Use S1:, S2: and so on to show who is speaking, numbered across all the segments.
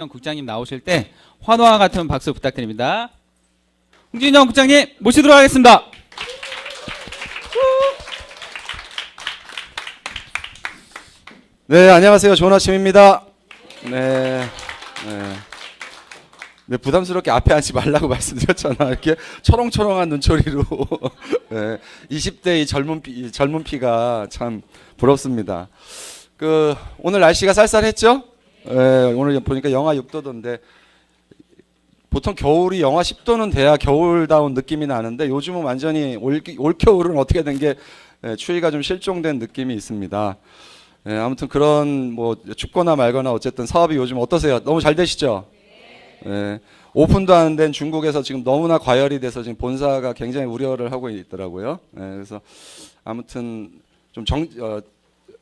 S1: 국장님 나오실 때 환호와 같은 박수 부탁드립니다. 홍진영 국장님 모시도록 하겠습니다.
S2: 네, 안녕하세요. 좋은 아침입니다. 네, 부담스럽게 앞에 앉지 말라고 말씀드렸잖아. 이렇게 초롱초롱한 눈초리로. 네, 20대 이 젊은 피가 참 부럽습니다. 오늘 날씨가 쌀쌀했죠? 네, 오늘 보니까 영하 6도던데 보통 겨울이 영하 10도는 돼야 겨울다운 느낌이 나는데 요즘은 완전히 올겨울은 어떻게 된 게 추위가 좀 실종된 느낌이 있습니다. 네, 아무튼 그런 뭐 춥거나 말거나 어쨌든 사업이 요즘 어떠세요? 너무 잘 되시죠? 네, 오픈도 안 된 중국에서 지금 너무나 과열이 돼서 지금 본사가 굉장히 우려를 하고 있더라고요. 네, 그래서 아무튼 좀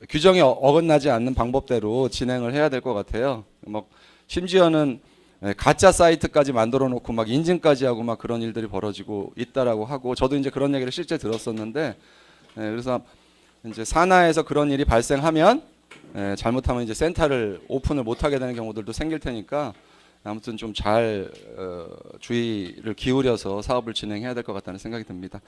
S2: 규정이 어긋나지 않는 방법대로 진행을 해야 될 것 같아요. 뭐 심지어는 가짜 사이트까지 만들어 놓고 막 인증까지 하고 막 그런 일들이 벌어지고 있다라고 하고 저도 이제 그런 얘기를 실제 들었었는데 그래서 이제 산하에서 그런 일이 발생하면 잘못하면 이제 센터를 오픈을 못하게 되는 경우들도 생길 테니까 아무튼 좀 잘 주의를 기울여서 사업을 진행해야 될 것 같다는 생각이 듭니다.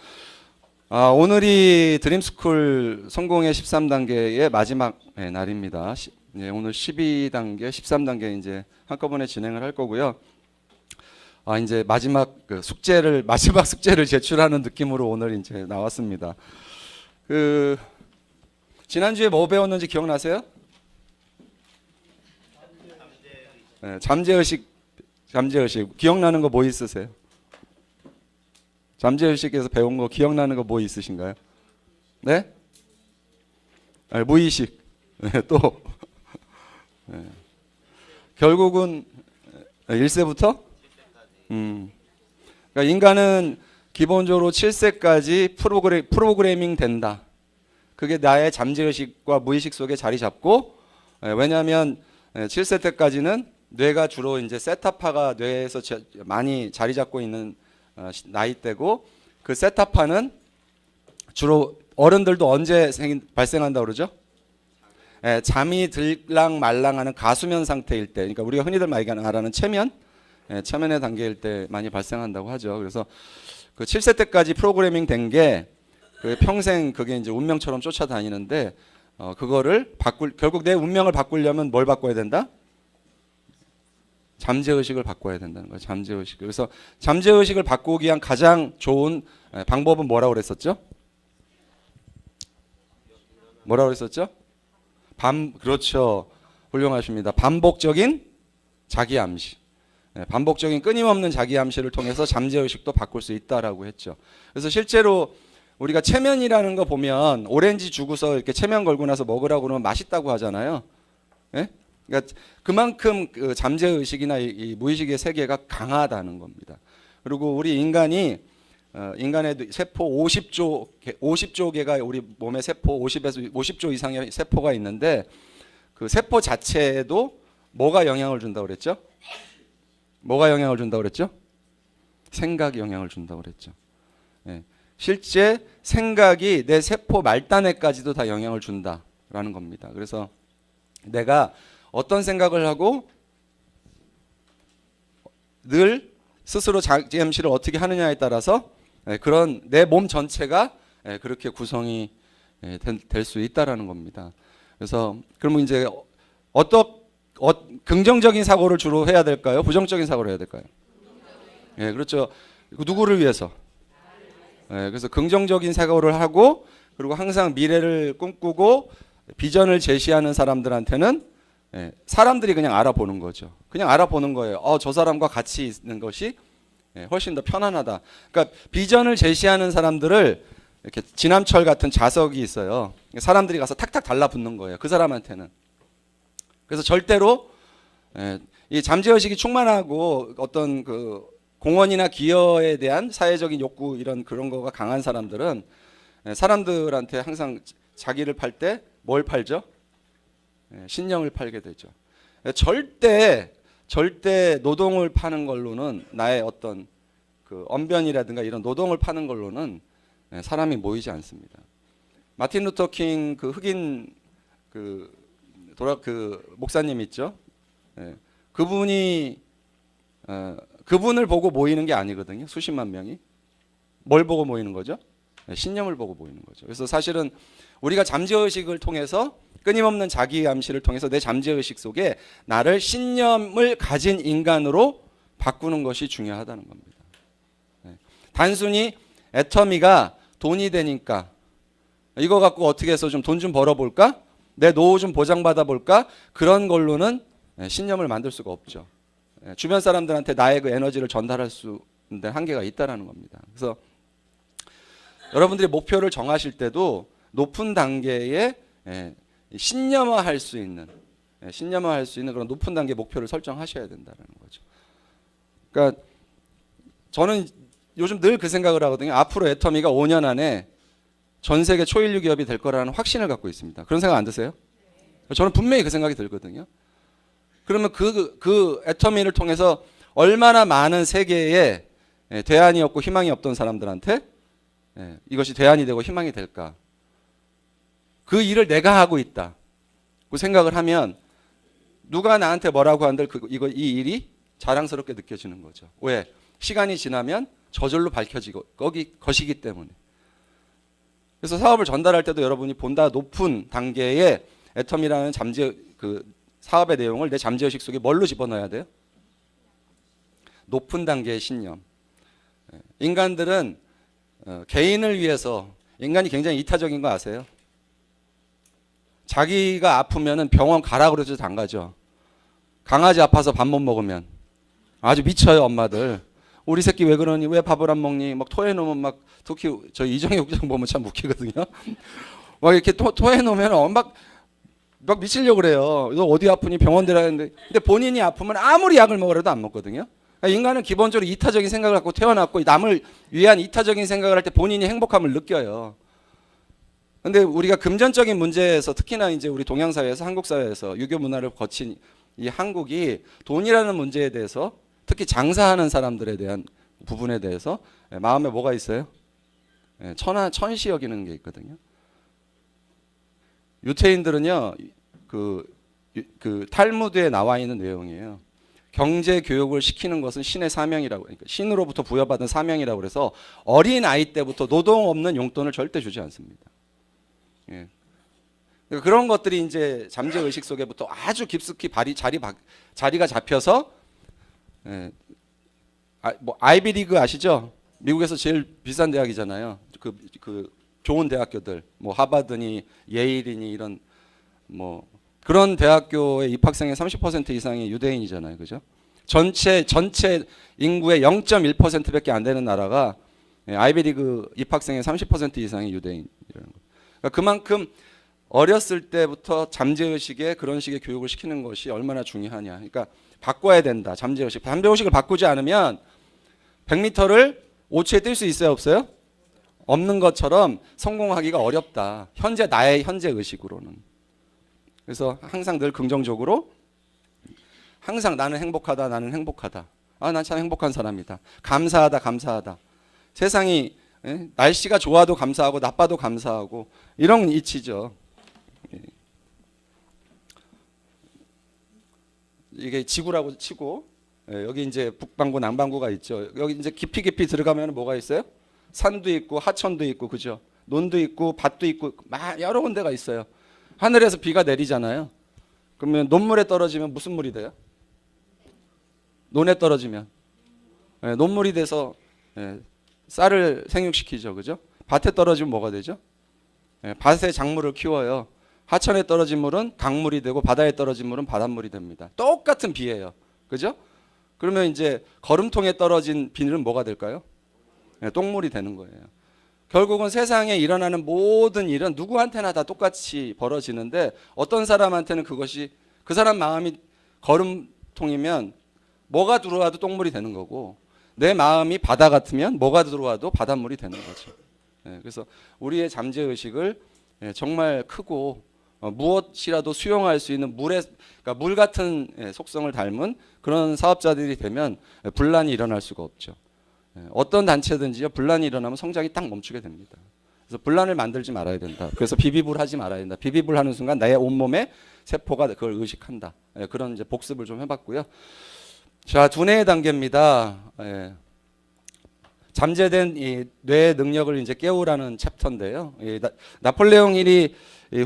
S2: 오늘이 드림스쿨 성공의 13단계의 마지막 날입니다. 오늘 12단계, 13단계 이제 한꺼번에 진행을 할 거고요. 이제 마지막 숙제를 제출하는 느낌으로 오늘 이제 나왔습니다. 지난주에 뭐 배웠는지 기억나세요? 잠재의식 기억나는 거 뭐 있으세요? 잠재의식에서 배운 거 기억나는 거 뭐 있으신가요? 네? 무의식. 또 결국은 1세부터 그러니까 인간은 기본적으로 7세까지 프로그래밍 된다. 그게 나의 잠재의식과 무의식 속에 자리 잡고 왜냐하면 7세 때까지는 뇌가 주로 이제 세타파가 뇌에서 많이 자리 잡고 있는 나이대고 그 세타파는 주로 어른들도 언제 발생한다고 그러죠? 잠이 들랑 말랑하는 가수면 상태일 때, 그러니까 우리가 흔히들 말하는 체면, 체면의 단계일 때 많이 발생한다고 하죠. 그래서 그 7세 때까지 프로그래밍 된 게 평생 그게 이제 운명처럼 쫓아다니는데 그거를 결국 내 운명을 바꾸려면 뭘 바꿔야 된다? 잠재의식을 바꿔야 된다는 거예요. 잠재의식. 그래서 잠재의식을 바꾸기 위한 가장 좋은 방법은 뭐라고 그랬었죠? 뭐라고 그랬었죠? 그렇죠. 훌륭하십니다. 반복적인 자기 암시. 반복적인 끊임없는 자기 암시를 통해서 잠재의식도 바꿀 수 있다라고 했죠. 그래서 실제로 우리가 체면이라는 거 보면 오렌지 주고서 이렇게 체면 걸고 나서 먹으라고 그러면 맛있다고 하잖아요. 예? 그러니까 그만큼 그 잠재의식이나 이 무의식의 세계가 강하다는 겁니다. 그리고 우리 인간의 세포 50조 개가 우리 몸에 세포 50에서 50조 이상의 세포가 있는데 그 세포 자체에도 뭐가 영향을 준다고 그랬죠? 뭐가 영향을 준다고 그랬죠? 생각이 영향을 준다고 그랬죠. 실제 생각이 내 세포 말단에까지도 다 영향을 준다라는 겁니다. 그래서 내가 어떤 생각을 하고 늘 스스로 자기 암시를 어떻게 하느냐에 따라서 그런 내 몸 전체가 그렇게 구성이 될 수 있다라는 겁니다. 그래서 그러면 이제 긍정적인 사고를 주로 해야 될까요? 부정적인 사고를 해야 될까요? 그렇죠. 누구를 위해서? 그래서 긍정적인 사고를 하고 그리고 항상 미래를 꿈꾸고 비전을 제시하는 사람들한테는 사람들이 그냥 알아보는 거죠. 그냥 알아보는 거예요. 저 사람과 같이 있는 것이 훨씬 더 편안하다. 그러니까 비전을 제시하는 사람들을 이렇게 진암철 같은 자석이 있어요. 사람들이 가서 탁탁 달라붙는 거예요. 그 사람한테는. 그래서 절대로 이 잠재의식이 충만하고 어떤 그 공헌이나 기여에 대한 사회적인 욕구 이런 그런 거가 강한 사람들은 사람들한테 항상 자기를 팔 때 뭘 팔죠? 신념을 팔게 되죠. 절대 노동을 파는 걸로는 나의 어떤 그 언변이라든가 이런 노동을 파는 걸로는 사람이 모이지 않습니다. 마틴 루터 킹 그 흑인 그 목사님 있죠? 그분이 그분을 보고 모이는 게 아니거든요. 수십만 명이. 뭘 보고 모이는 거죠? 신념을 보고 모이는 거죠. 그래서 사실은 우리가 잠재의식을 통해서 끊임없는 자기 암시를 통해서 내 잠재의식 속에 나를 신념을 가진 인간으로 바꾸는 것이 중요하다는 겁니다. 단순히 애터미가 돈이 되니까 이거 갖고 어떻게 해서 좀 돈 좀 벌어볼까? 내 노후 좀 보장받아 볼까? 그런 걸로는 신념을 만들 수가 없죠. 주변 사람들한테 나의 그 에너지를 전달할 수 있는 한계가 있다라는 겁니다. 그래서 여러분들이 목표를 정하실 때도 높은 단계의 신념화할 수 있는 그런 높은 단계 목표를 설정하셔야 된다는 거죠. 그러니까 저는 요즘 늘 그 생각을 하거든요. 앞으로 애터미가 5년 안에 전 세계 초일류 기업이 될 거라는 확신을 갖고 있습니다. 그런 생각 안 드세요? 저는 분명히 그 생각이 들거든요. 그러면 그 애터미를 통해서 얼마나 많은 세계에 대안이 없고 희망이 없던 사람들한테 이것이 대안이 되고 희망이 될까? 그 일을 내가 하고 있다. 그 생각을 하면 누가 나한테 뭐라고 한들 이 일이 자랑스럽게 느껴지는 거죠. 왜? 시간이 지나면 저절로 밝혀지고 것이기 때문에. 그래서 사업을 전달할 때도 여러분이 보다 높은 단계의 애터미라는 사업의 내용을 내 잠재의식 속에 뭘로 집어넣어야 돼요? 높은 단계의 신념. 인간들은 개인을 위해서 인간이 굉장히 이타적인 거 아세요? 자기가 아프면은 병원 가라 그래도 안 가죠. 강아지 아파서 밥 못 먹으면 아주 미쳐요 엄마들. 우리 새끼 왜 그러니? 왜 밥을 안 먹니? 막 토해놓으면 막 특히 저 이정희 국장 보면 참 웃기거든요. 막 이렇게 토해놓으면 막 미치려고 그래요. 너 어디 아프니? 병원 데려가는데 근데 본인이 아프면 아무리 약을 먹으라도 안 먹거든요. 그러니까 인간은 기본적으로 이타적인 생각을 갖고 태어났고 남을 위한 이타적인 생각을 할 때 본인이 행복함을 느껴요. 근데 우리가 금전적인 문제에서 특히나 이제 우리 동양 사회에서 한국 사회에서 유교 문화를 거친 이 한국이 돈이라는 문제에 대해서 특히 장사하는 사람들에 대한 부분에 대해서 마음에 뭐가 있어요? 천시 여기는 게 있거든요. 유태인들은요, 그 탈무드에 나와 있는 내용이에요. 경제 교육을 시키는 것은 신의 사명이라고, 그러니까 신으로부터 부여받은 사명이라고 그래서 어린 아이 때부터 노동 없는 용돈을 절대 주지 않습니다. 예. 그러니까 그런 것들이 이제 잠재 의식 속에부터 아주 깊숙이 자리가 잡혀서 아이비리그 아시죠? 미국에서 제일 비싼 대학이잖아요. 그 좋은 대학교들, 뭐 하버드니 예일이니 이런 뭐 그런 대학교의 입학생의 30% 이상이 유대인이잖아요, 그죠? 전체 인구의 0.1%밖에 안 되는 나라가 아이비리그 입학생의 30% 이상이 유대인이라는 거. 그러니까 그만큼 어렸을 때부터 잠재의식에 그런 식의 교육을 시키는 것이 얼마나 중요하냐. 그러니까 바꿔야 된다. 잠재의식. 잠재의식을 바꾸지 않으면 100m를 5초에 뛸 수 있어요? 없어요? 없는 것처럼 성공하기가 어렵다. 나의 현재 의식으로는. 그래서 항상 늘 긍정적으로 항상 나는 행복하다. 난 참 행복한 사람이다. 감사하다. 세상이 날씨가 좋아도 감사하고 나빠도 감사하고 이런 이치죠. 이게 지구라고 치고 여기 이제 북반구 남반구가 있죠. 여기 이제 깊이 들어가면 뭐가 있어요? 산도 있고 하천도 있고 그죠? 논도 있고 밭도 있고 여러 군데가 있어요. 하늘에서 비가 내리잖아요. 그러면 논물에 떨어지면 무슨 물이 돼요? 논에 떨어지면 논물이 돼서 쌀을 생육시키죠. 그죠? 밭에 떨어지면 뭐가 되죠? 밭에 작물을 키워요. 하천에 떨어진 물은 강물이 되고 바다에 떨어진 물은 바닷물이 됩니다. 똑같은 비예요. 그죠? 그러면 이제 거름통에 떨어진 비는 뭐가 될까요? 똥물이 되는 거예요. 결국은 세상에 일어나는 모든 일은 누구한테나 다 똑같이 벌어지는데 어떤 사람한테는 그것이 그 사람 마음이 거름통이면 뭐가 들어와도 똥물이 되는 거고 내 마음이 바다 같으면 뭐가 들어와도 바닷물이 되는 거죠. 그래서 우리의 잠재의식을 정말 크고 무엇이라도 수용할 수 있는 그러니까 물 같은 속성을 닮은 그런 사업자들이 되면 분란이 일어날 수가 없죠. 어떤 단체든지요 분란이 일어나면 성장이 딱 멈추게 됩니다. 그래서 분란을 만들지 말아야 된다. 그래서 비비불 하지 말아야 된다. 비비불 하는 순간 나의 온몸에 세포가 그걸 의식한다. 예, 그런 이제 복습을 좀 해봤고요. 자, 두뇌의 단계입니다. 예. 잠재된 이 뇌 능력을 이제 깨우라는 챕터인데요. 나폴레옹 힐이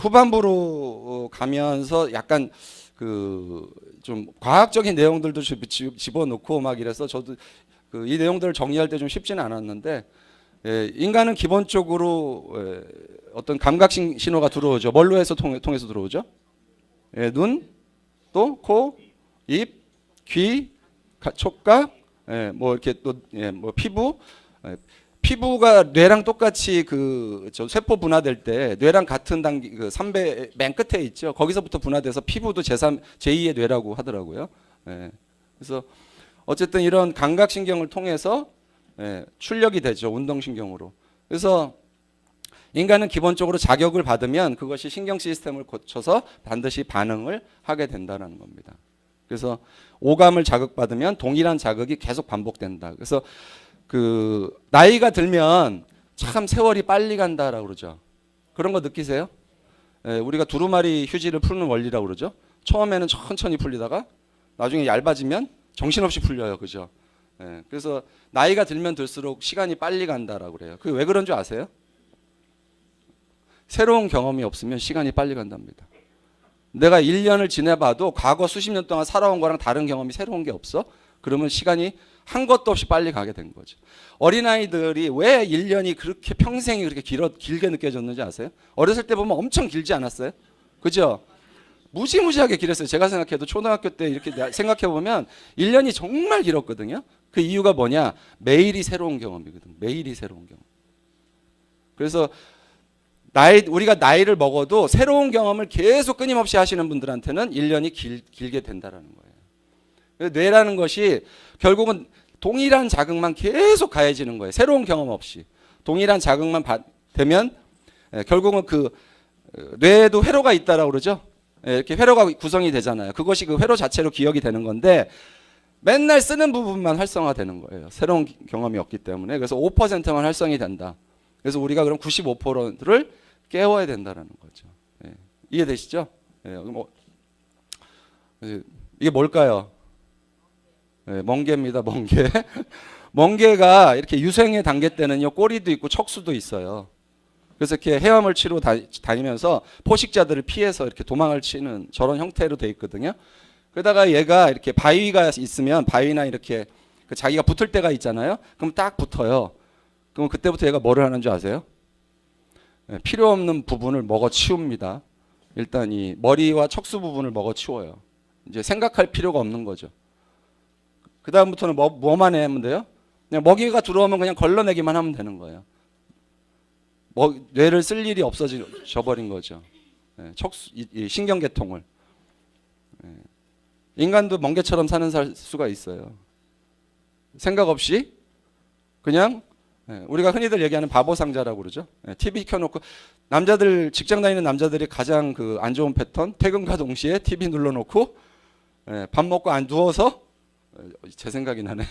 S2: 후반부로 가면서 약간 그 좀 과학적인 내용들도 집어넣고 막 이래서 저도 그 이 내용들을 정리할 때 좀 쉽지는 않았는데, 인간은 기본적으로 어떤 감각 신호가 들어오죠. 뭘로 해서 통해서 들어오죠? 눈, 또 코, 입, 귀, 촉각, 뭐 이렇게 또 뭐 피부. 피부가 뇌랑 똑같이 저 세포 분화될 때 뇌랑 같은 단계 그 3배 맨 끝에 있죠. 거기서부터 분화돼서 피부도 제2의 뇌라고 하더라고요. 그래서 어쨌든 이런 감각신경을 통해서 출력이 되죠. 운동신경으로. 그래서 인간은 기본적으로 자극을 받으면 그것이 신경 시스템을 거쳐서 반드시 반응을 하게 된다는 겁니다. 그래서 오감을 자극받으면 동일한 자극이 계속 반복된다. 그래서 그 나이가 들면 참 세월이 빨리 간다라고 그러죠. 그런 거 느끼세요? 우리가 두루마리 휴지를 푸는 원리라고 그러죠. 처음에는 천천히 풀리다가 나중에 얇아지면 정신없이 풀려요. 그죠? 그래서 나이가 들면 들수록 시간이 빨리 간다라고 그래요. 그게 왜 그런 줄 아세요? 새로운 경험이 없으면 시간이 빨리 간답니다. 내가 1년을 지내봐도 과거 수십 년 동안 살아온 거랑 다른 경험이 새로운 게 없어? 그러면 시간이 한 것도 없이 빨리 가게 된 거죠. 어린아이들이 왜 1년이 그렇게 평생이 그렇게 길게 느껴졌는지 아세요? 어렸을 때 보면 엄청 길지 않았어요? 그죠? 무지무지하게 길었어요. 제가 생각해도 초등학교 때 이렇게 생각해 보면 1년이 정말 길었거든요. 그 이유가 뭐냐? 매일이 새로운 경험이거든. 매일이 새로운 경험. 그래서 우리가 나이를 먹어도 새로운 경험을 계속 끊임없이 하시는 분들한테는 1년이 길게 된다라는 거예요. 뇌라는 것이 결국은 동일한 자극만 계속 가해지는 거예요. 새로운 경험 없이. 동일한 자극만 되면 결국은 그 뇌에도 회로가 있다라고 그러죠. 이렇게 회로가 구성이 되잖아요. 그것이 그 회로 자체로 기억이 되는 건데 맨날 쓰는 부분만 활성화되는 거예요. 새로운 경험이 없기 때문에. 그래서 5%만 활성이 된다. 그래서 우리가 그럼 95%를 깨워야 된다는 거죠. 이해되시죠? 이게 뭘까요? 멍게입니다. 멍게. 멍게가 이렇게 유생의 단계 때는요, 꼬리도 있고 척수도 있어요. 그래서 이렇게 헤엄을 치러 다니면서 포식자들을 피해서 이렇게 도망을 치는 저런 형태로 돼 있거든요. 그러다가 얘가 이렇게 바위가 있으면 바위나 이렇게 자기가 붙을 때가 있잖아요. 그럼 딱 붙어요. 그럼 그때부터 얘가 뭐를 하는 줄 아세요? 필요 없는 부분을 먹어 치웁니다. 일단 이 머리와 척수 부분을 먹어 치워요. 이제 생각할 필요가 없는 거죠. 그 다음부터는 뭐만 하면 돼요? 그냥 먹이가 들어오면 그냥 걸러내기만 하면 되는 거예요. 뇌를 쓸 일이 없어져 버린 거죠. 척수, 이 신경계통을. 인간도 멍게처럼 살 수가 있어요. 생각 없이 그냥 우리가 흔히들 얘기하는 바보상자라고 그러죠. TV 켜놓고 남자들 직장 다니는 남자들이 가장 그 안 좋은 패턴, 퇴근과 동시에 TV 눌러놓고 밥 먹고 안 누워서 제 생각이 나네.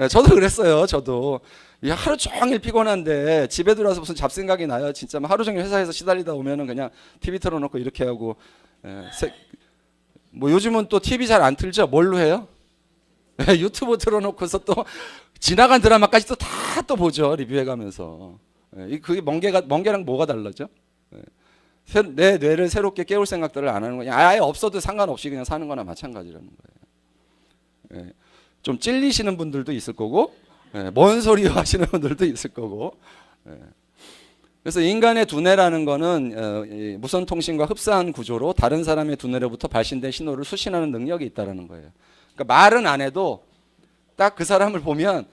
S2: 저도 그랬어요. 저도 하루 종일 피곤한데 집에 들어와서 무슨 잡생각이 나요. 진짜 하루 종일 회사에서 시달리다 오면은 그냥 TV 틀어놓고 이렇게 하고. 뭐 요즘은 또 TV 잘 안 틀죠. 뭘로 해요? 유튜브 틀어놓고서 또 지나간 드라마까지 또 다 또 보죠. 리뷰해가면서. 그게 멍게랑 뭐가 달라져? 내 뇌를 새롭게 깨울 생각들을 안 하는 거냐. 아예 없어도 상관없이 그냥 사는 거나 마찬가지라는 거예요. 좀 찔리시는 분들도 있을 거고, 뭔 소리요 하시는 분들도 있을 거고. 그래서 인간의 두뇌라는 거는 무선 통신과 흡사한 구조로 다른 사람의 두뇌로부터 발신된 신호를 수신하는 능력이 있다는 거예요. 그러니까 말은 안 해도 딱 그 사람을 보면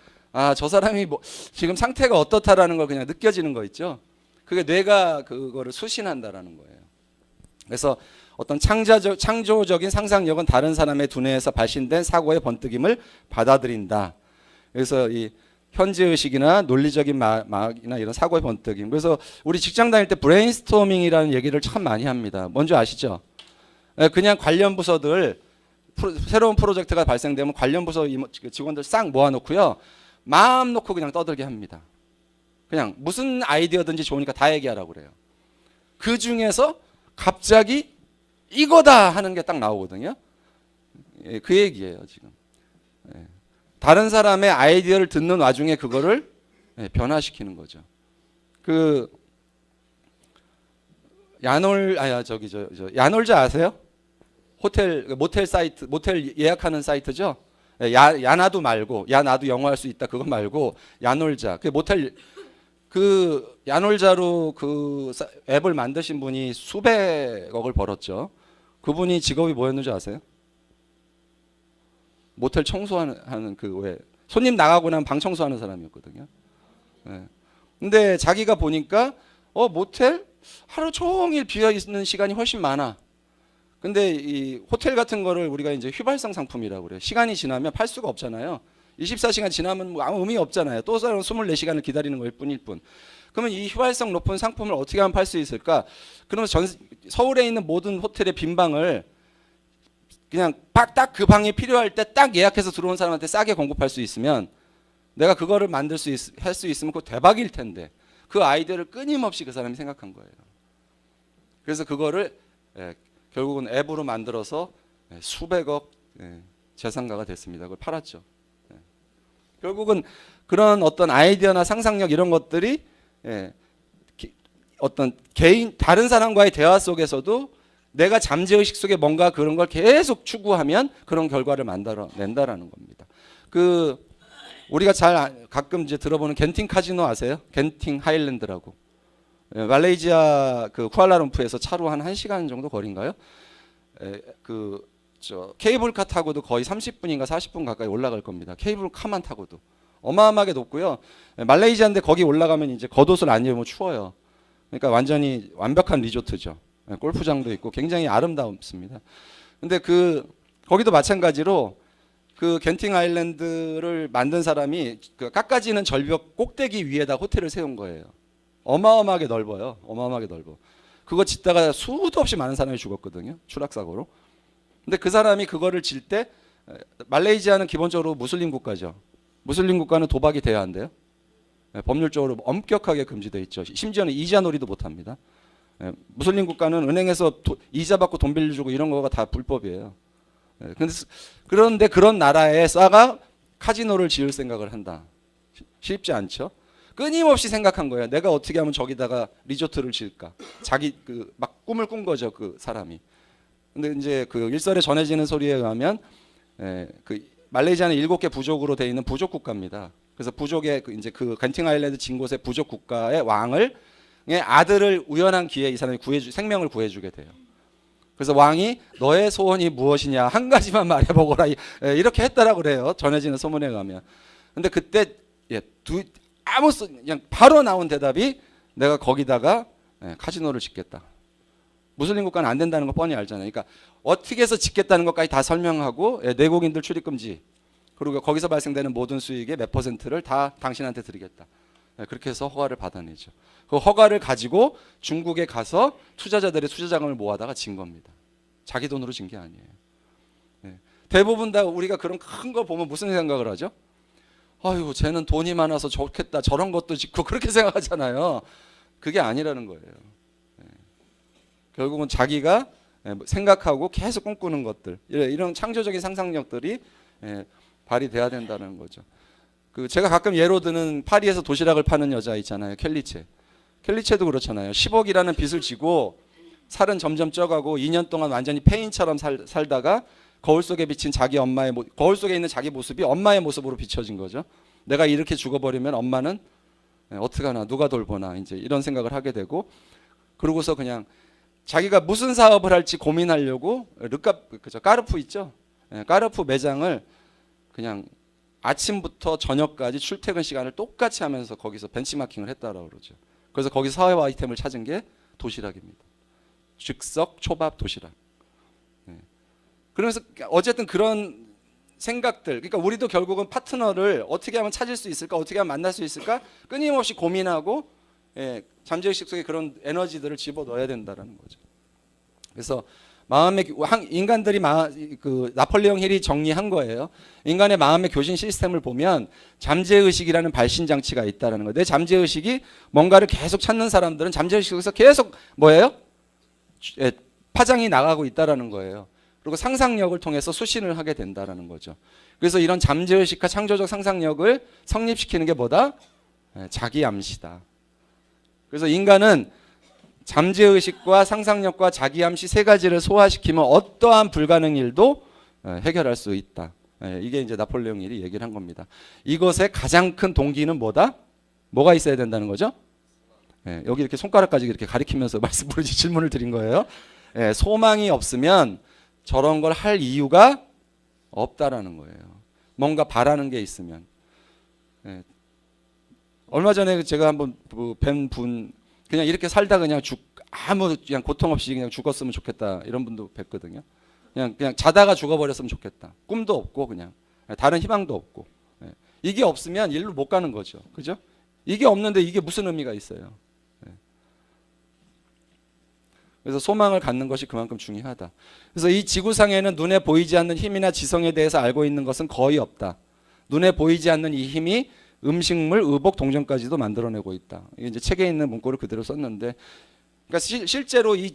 S2: 저 사람이 지금 상태가 어떻다라는 걸 그냥 느껴지는 거 있죠. 그게 뇌가 그거를 수신한다라는 거예요. 그래서 어떤 창조적인 상상력은 다른 사람의 두뇌에서 발신된 사고의 번뜩임을 받아들인다. 그래서 이 현지의식이나 논리적인 막이나 이런 사고의 번뜩임. 그래서 우리 직장 다닐 때 브레인스토밍이라는 얘기를 참 많이 합니다. 뭔지 아시죠? 그냥 관련 부서들 새로운 프로젝트가 발생되면 관련 부서 직원들 싹 모아놓고요. 마음 놓고 그냥 떠들게 합니다. 그냥 무슨 아이디어든지 좋으니까 다 얘기하라고 그래요. 그 중에서 갑자기 이거다 하는 게 딱 나오거든요. 예, 그 얘기예요 지금. 예. 다른 사람의 아이디어를 듣는 와중에 그거를 변화시키는 거죠. 그 야놀자 아세요? 모텔 사이트, 모텔 예약하는 사이트죠. 야나도 말고, 야나도 영어 할 수 있다 그거 말고 야놀자. 그 모텔 그 야놀자로 그 앱을 만드신 분이 수백억을 벌었죠. 그분이 직업이 뭐였는지 아세요? 모텔 청소하는 그 왜 손님 나가고 나면 방 청소하는 사람이었거든요. 예. 근데 자기가 보니까 모텔 하루 종일 비어 있는 시간이 훨씬 많아. 근데 이 호텔 같은 거를 우리가 이제 휘발성 상품이라고 그래요. 시간이 지나면 팔 수가 없잖아요. 24시간 지나면 뭐 아무 의미 없잖아요. 또 사람 24시간을 기다리는 거일 뿐일 뿐. 그러면 이 휘발성 높은 상품을 어떻게 하면 팔 수 있을까? 그러면 서울에 있는 모든 호텔의 빈 방을 그냥 딱 그 방이 필요할 때 딱 예약해서 들어온 사람한테 싸게 공급할 수 있으면 내가 그거를 할 수 있으면 그거 대박일 텐데 그 아이디어를 끊임없이 그 사람이 생각한 거예요. 그래서 그거를 결국은 앱으로 만들어서 수백억 재산가가 됐습니다. 그걸 팔았죠. 결국은 그런 어떤 아이디어나 상상력 이런 것들이 어떤 개인 다른 사람과의 대화 속에서도 내가 잠재의식 속에 뭔가 그런 걸 계속 추구하면 그런 결과를 만들어낸다라는 겁니다. 그 우리가 가끔 이제 들어보는 겐팅 카지노 아세요? 겐팅 하일랜드라고. 말레이시아 그 쿠알라룸푸르에서 차로 한 1시간 정도 거리인가요? 케이블카 타고도 거의 30분인가 40분 가까이 올라갈 겁니다. 케이블카만 타고도 어마어마하게 높고요. 말레이시아인데 거기 올라가면 이제 겉옷을 안 입으면 추워요. 그러니까 완전히 완벽한 리조트죠. 골프장도 있고 굉장히 아름답습니다. 근데 거기도 마찬가지로 그 겐팅 아일랜드를 만든 사람이 그 깎아지는 절벽 꼭대기 위에다 호텔을 세운 거예요. 어마어마하게 넓어요. 어마어마하게 넓어. 그거 짓다가 수도 없이 많은 사람이 죽었거든요. 추락사고로. 근데 그 사람이 그거를 질 때 말레이시아는 기본적으로 무슬림 국가죠. 무슬림 국가는 도박이 돼야 한대요. 법률적으로 엄격하게 금지돼 있죠. 심지어는 이자 놀이도 못 합니다. 무슬림 국가는 은행에서 이자 받고 돈 빌려주고 이런 거가 다 불법이에요. 그런데 그런 나라에 싸가 카지노를 지을 생각을 한다. 쉽지 않죠. 끊임없이 생각한 거예요. 내가 어떻게 하면 저기다가 리조트를 지을까. 자기 막 꿈을 꾼 거죠. 그 사람이. 근데 이제 그 일설에 전해지는 소리에 의하면 그 말레이시아는 7개 부족으로 되어 있는 부족 국가입니다. 그래서 부족의 이제 그 겐팅 아일랜드 진 곳의 부족 국가의 왕을 아들을 우연한 기회에 이 사람이 생명을 구해주게 돼요. 그래서 왕이 너의 소원이 무엇이냐 한 가지만 말해보거라 이렇게 했다라고 그래요. 전해지는 소문에 의하면. 근데 그때 그냥 바로 나온 대답이 내가 거기다가 카지노를 짓겠다. 무슬림 국가는 안 된다는 거 뻔히 알잖아요. 그러니까 어떻게 해서 짓겠다는 것까지 다 설명하고 내국인들 출입 금지. 그리고 거기서 발생되는 모든 수익의 몇 %를 다 당신한테 드리겠다. 그렇게 해서 허가를 받아내죠. 그 허가를 가지고 중국에 가서 투자자들의 투자 자금을 모아다가 진 겁니다. 자기 돈으로 진 게 아니에요. 대부분 다 우리가 그런 큰 거 보면 무슨 생각을 하죠? 아유, 쟤는 돈이 많아서 좋겠다. 저런 것도 짓고 그렇게 생각하잖아요. 그게 아니라는 거예요. 결국은 자기가 생각하고 계속 꿈꾸는 것들, 이런 창조적인 상상력들이 발휘돼야 된다는 거죠. 제가 가끔 예로 드는 파리에서 도시락을 파는 여자 있잖아요. 켈리체. 켈리체도 그렇잖아요. 10억이라는 빚을 지고 살은 점점 쪄가고 2년 동안 완전히 폐인처럼 살다가 거울 속에 비친 거울 속에 있는 자기 모습이 엄마의 모습으로 비춰진 거죠. 내가 이렇게 죽어버리면 엄마는 어떡하나 누가 돌보나 이제 이런 생각을 하게 되고, 그러고서 그냥 자기가 무슨 사업을 할지 고민하려고 까르푸 있죠. 까르푸 매장을 그냥 아침부터 저녁까지 출퇴근 시간을 똑같이 하면서 거기서 벤치마킹을 했다라고 그러죠. 그래서 거기서 사업 아이템을 찾은 게 도시락입니다. 즉석 초밥 도시락. 그러면서 어쨌든 그런 생각들, 그러니까 우리도 결국은 파트너를 어떻게 하면 찾을 수 있을까, 어떻게 하면 만날 수 있을까 끊임없이 고민하고 잠재의식 속에 그런 에너지들을 집어넣어야 된다는 거죠. 그래서 인간들이 나폴레옹 힐이 정리한 거예요. 인간의 마음의 교신 시스템을 보면 잠재의식이라는 발신 장치가 있다는 거예요. 내 잠재의식이 뭔가를 계속 찾는 사람들은 잠재의식에서 계속 뭐예요? 파장이 나가고 있다라는 거예요. 그리고 상상력을 통해서 수신을 하게 된다라는 거죠. 그래서 이런 잠재의식과 창조적 상상력을 성립시키는 게 뭐다? 자기 암시다. 그래서 인간은 잠재의식과 상상력과 자기 암시 세 가지를 소화시키면 어떠한 불가능 일도 해결할 수 있다. 이게 이제 나폴레옹 힐이 얘기를 한 겁니다. 이것의 가장 큰 동기는 뭐다? 뭐가 있어야 된다는 거죠? 여기 이렇게 손가락까지 이렇게 가리키면서 질문을 드린 거예요. 소망이 없으면 저런 걸 할 이유가 없다라는 거예요. 뭔가 바라는 게 있으면. 얼마 전에 제가 한번 뵌 분, 그냥 이렇게 살다 그냥 그냥 고통 없이 그냥 죽었으면 좋겠다 이런 분도 뵀거든요. 그냥 자다가 죽어버렸으면 좋겠다. 꿈도 없고 그냥 다른 희망도 없고. 이게 없으면 일로 못 가는 거죠. 그죠? 이게 없는데 이게 무슨 의미가 있어요? 그래서 소망을 갖는 것이 그만큼 중요하다. 그래서 이 지구상에는 눈에 보이지 않는 힘이나 지성에 대해서 알고 있는 것은 거의 없다. 눈에 보이지 않는 이 힘이 음식물, 의복, 동전까지도 만들어내고 있다. 이게 이제 책에 있는 문구를 그대로 썼는데, 그러니까 실제로 이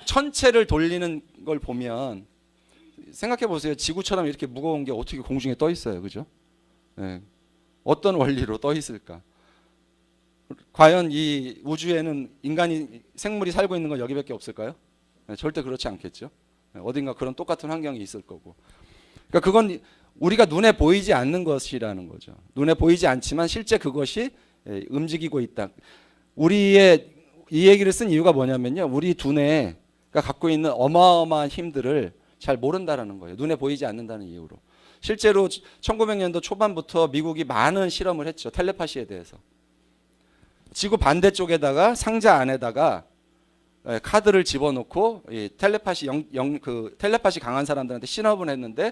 S2: 천체를 돌리는 걸 보면 생각해 보세요. 지구처럼 이렇게 무거운 게 어떻게 공중에 떠 있어요, 그죠? 어떤 원리로 떠 있을까? 과연 이 우주에는 생물이 살고 있는 건 여기밖에 없을까요? 절대 그렇지 않겠죠. 어딘가 그런 똑같은 환경이 있을 거고. 그러니까 그건 우리가 눈에 보이지 않는 것이라는 거죠. 눈에 보이지 않지만 실제 그것이 움직이고 있다. 우리의 이 얘기를 쓴 이유가 뭐냐면요. 우리 두뇌가 갖고 있는 어마어마한 힘들을 잘 모른다라는 거예요. 눈에 보이지 않는다는 이유로. 실제로 1900년도 초반부터 미국이 많은 실험을 했죠. 텔레파시에 대해서. 지구 반대쪽에다가 상자 안에다가 카드를 집어넣고 텔레파시 강한 사람들한테 신업을 했는데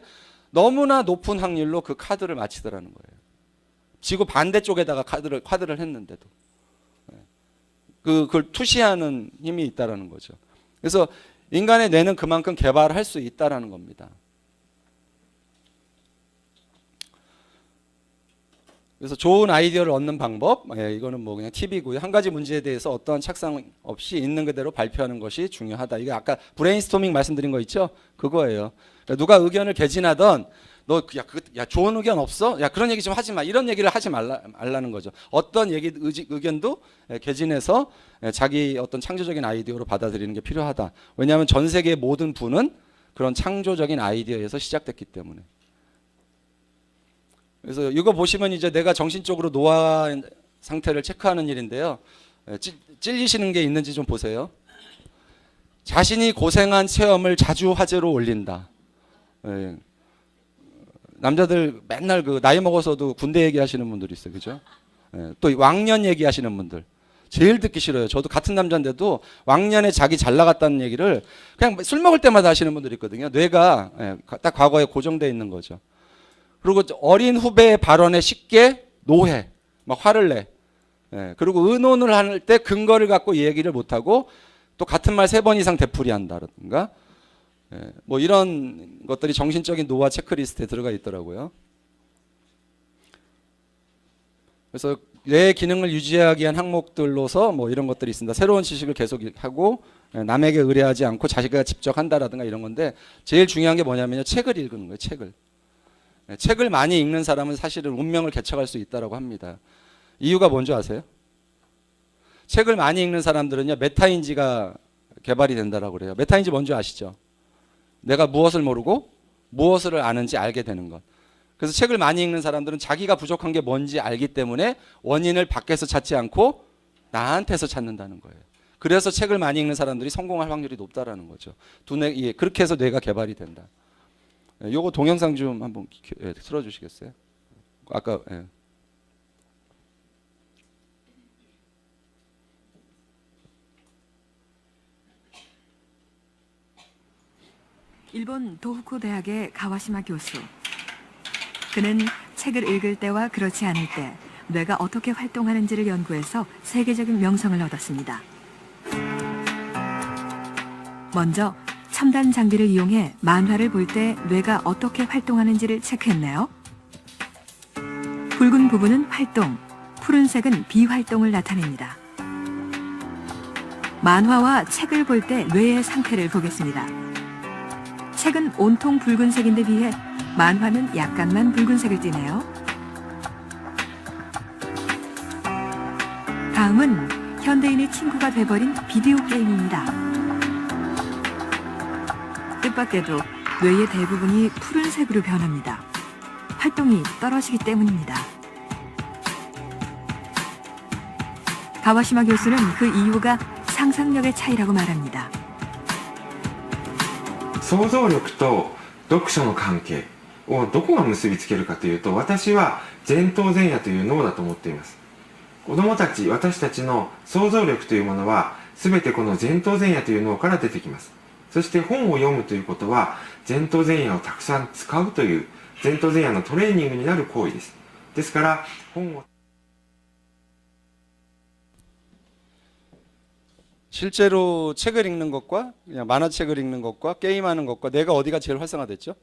S2: 너무나 높은 확률로 그 카드를 맞히더라는 거예요. 지구 반대쪽에다가 카드를 했는데도. 그걸 투시하는 힘이 있다라는 거죠. 그래서 인간의 뇌는 그만큼 개발할 수 있다라는 겁니다. 그래서 좋은 아이디어를 얻는 방법, 이거는 뭐 그냥 팁이고요. 한 가지 문제에 대해서 어떠한 착상 없이 있는 그대로 발표하는 것이 중요하다. 이게 아까 브레인스토밍 말씀드린 거 있죠? 그거예요. 그러니까 누가 의견을 개진하던 야 좋은 의견 없어? 야 그런 얘기 좀 하지 마. 이런 얘기를 하지 말라는 거죠. 어떤 의견도 개진해서 자기 어떤 창조적인 아이디어로 받아들이는 게 필요하다. 왜냐하면 전 세계의 모든 부는 그런 창조적인 아이디어에서 시작됐기 때문에. 그래서 이거 보시면 이제 내가 정신적으로 노화 상태를 체크하는 일인데요. 찔리시는 게 있는지 좀 보세요. 자신이 고생한 체험을 자주 화제로 올린다. 남자들 맨날 나이 먹어서도 군대 얘기하시는 분들이 있어요, 그죠? 또 왕년 얘기하시는 분들 제일 듣기 싫어요. 저도 같은 남자인데도 왕년에 자기 잘 나갔다는 얘기를 그냥 술 먹을 때마다 하시는 분들이 있거든요. 뇌가 딱 과거에 고정되어 있는 거죠. 그리고 어린 후배의 발언에 쉽게 노해, 막 화를 내. 그리고 의논을 할 때 근거를 갖고 얘기를 못하고 또 같은 말 3번 이상 되풀이한다든가. 뭐 이런 것들이 정신적인 노화 체크리스트에 들어가 있더라고요. 그래서 뇌의 기능을 유지하기 위한 항목들로서 뭐 이런 것들이 있습니다. 새로운 지식을 계속하고 남에게 의뢰하지 않고 자기가 직접 한다라든가 이런 건데 제일 중요한 게 뭐냐면요. 책을 읽는 거예요. 책을 많이 읽는 사람은 사실은 운명을 개척할 수 있다고 합니다. 이유가 뭔지 아세요? 책을 많이 읽는 사람들은요. 메타인지가 개발이 된다라고 그래요. 메타인지 뭔지 아시죠? 내가 무엇을 모르고 무엇을 아는지 알게 되는 것. 그래서 책을 많이 읽는 사람들은 자기가 부족한 게 뭔지 알기 때문에 원인을 밖에서 찾지 않고 나한테서 찾는다는 거예요. 그래서 책을 많이 읽는 사람들이 성공할 확률이 높다라는 거죠. 그렇게 해서 뇌가 개발이 된다. 요거 동영상 좀 한번 틀어주시겠어요? 아까
S3: 일본 도후쿠 대학의 가와시마 교수. 그는 책을 읽을 때와 그렇지 않을 때 뇌가 어떻게 활동하는지를 연구해서 세계적인 명성을 얻었습니다. 먼저 첨단 장비를 이용해 만화를 볼 때 뇌가 어떻게 활동하는지를 체크했네요. 붉은 부분은 활동, 푸른색은 비활동을 나타냅니다. 만화와 책을 볼 때 뇌의 상태를 보겠습니다. 책은 온통 붉은색인데 비해 만화는 약간만 붉은색을 띠네요. 다음은 현대인의 친구가 돼버린 비디오 게임입니다. 뜻밖에도 뇌의 대부분이 푸른색으로 변합니다. 활동이 떨어지기 때문입니다. 가와시마 교수는 그 이유가 상상력의 차이라고 말합니다.
S4: 想像力と読書の関係をどこが結びつけるかというと、私は前頭前野という脳だと思っています。子供たち、私たちの想像力というものは全てこの前頭前野という脳から出てきます。そして本を読むということは前頭前野をたくさん使うという前頭前野のトレーニングになる行為です。ですから本を
S2: 실제로 책을 읽는 것과 그냥 만화책을 읽는 것과 게임하는 것과 뇌가 어디가 제일 활성화됐죠?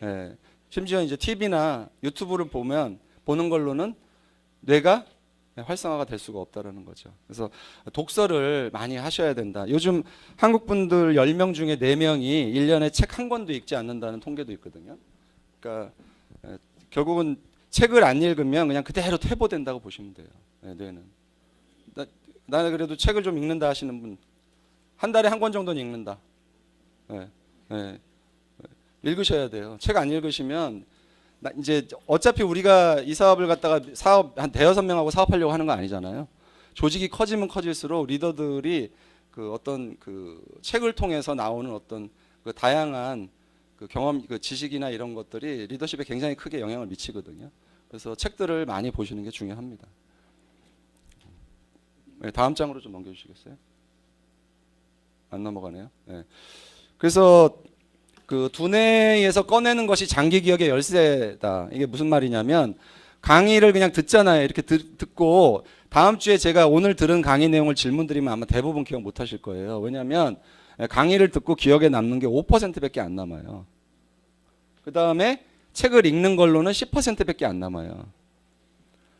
S2: 예. 심지어 이제 TV나 유튜브를 보는 걸로는 뇌가 활성화가 될 수가 없다라는 거죠. 그래서 독서를 많이 하셔야 된다. 요즘 한국 분들 10명 중에 4명이 1년에 책 한 권도 읽지 않는다는 통계도 있거든요. 그러니까 결국은 책을 안 읽으면 그냥 그대로 퇴보된다고 보시면 돼요. 뇌는. 나는 그래도 책을 좀 읽는다 하시는 분, 한 달에 한 권 정도는 읽는다. 읽으셔야 돼요. 책 안 읽으시면 이제 어차피 우리가 이 사업을 갖다가 한 대여섯 명하고 사업하려고 하는 거 아니잖아요. 조직이 커지면 커질수록 리더들이 그 어떤 그 책을 통해서 나오는 어떤 그 다양한 그 경험, 그 지식이나 이런 것들이 리더십에 굉장히 크게 영향을 미치거든요. 그래서 책들을 많이 보시는 게 중요합니다. 네, 다음 장으로 좀 넘겨주시겠어요? 안 넘어가네요. 네. 그래서 그 두뇌에서 꺼내는 것이 장기 기억의 열쇠다. 이게 무슨 말이냐면 강의를 그냥 듣잖아요. 이렇게 듣고 다음 주에 제가 오늘 들은 강의 내용을 질문 드리면 아마 대부분 기억 못 하실 거예요. 왜냐하면 강의를 듣고 기억에 남는 게 5%밖에 안 남아요. 그 다음에 책을 읽는 걸로는 10%밖에 안 남아요.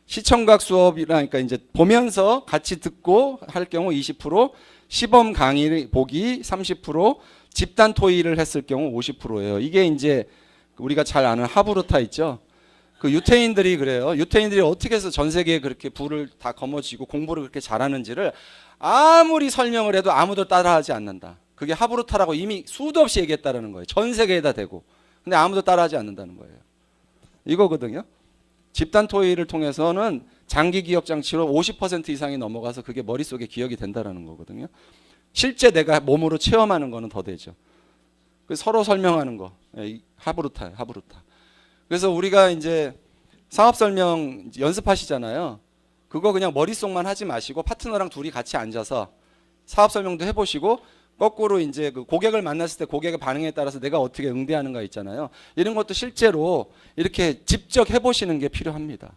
S2: 시청각 수업이라니까 이제 보면서 같이 듣고 할 경우 20%, 시범 강의 보기 30%, 집단 토의를 했을 경우 50%예요. 이게 이제 우리가 잘 아는 하브루타 있죠. 그 유태인들이 그래요. 유태인들이 어떻게 해서 전 세계에 그렇게 부를 다 거머쥐고 공부를 그렇게 잘하는지를 아무리 설명을 해도 아무도 따라하지 않는다. 그게 하브루타라고 이미 수도 없이 얘기했다라는 거예요. 전 세계에다 대고. 근데 아무도 따라하지 않는다는 거예요. 이거거든요. 집단 토의를 통해서는 장기 기억 장치로 50% 이상이 넘어가서 그게 머릿속에 기억이 된다라는 거거든요. 실제 내가 몸으로 체험하는 거는 더 되죠. 서로 설명하는 거. 하브루타예요, 하브루타. 그래서 우리가 이제 사업 설명 연습하시잖아요. 그거 그냥 머릿속만 하지 마시고 파트너랑 둘이 같이 앉아서 사업 설명도 해보시고 거꾸로 이제 그 고객을 만났을 때 고객의 반응에 따라서 내가 어떻게 응대하는가 있잖아요. 이런 것도 실제로 이렇게 직접 해보시는 게 필요합니다.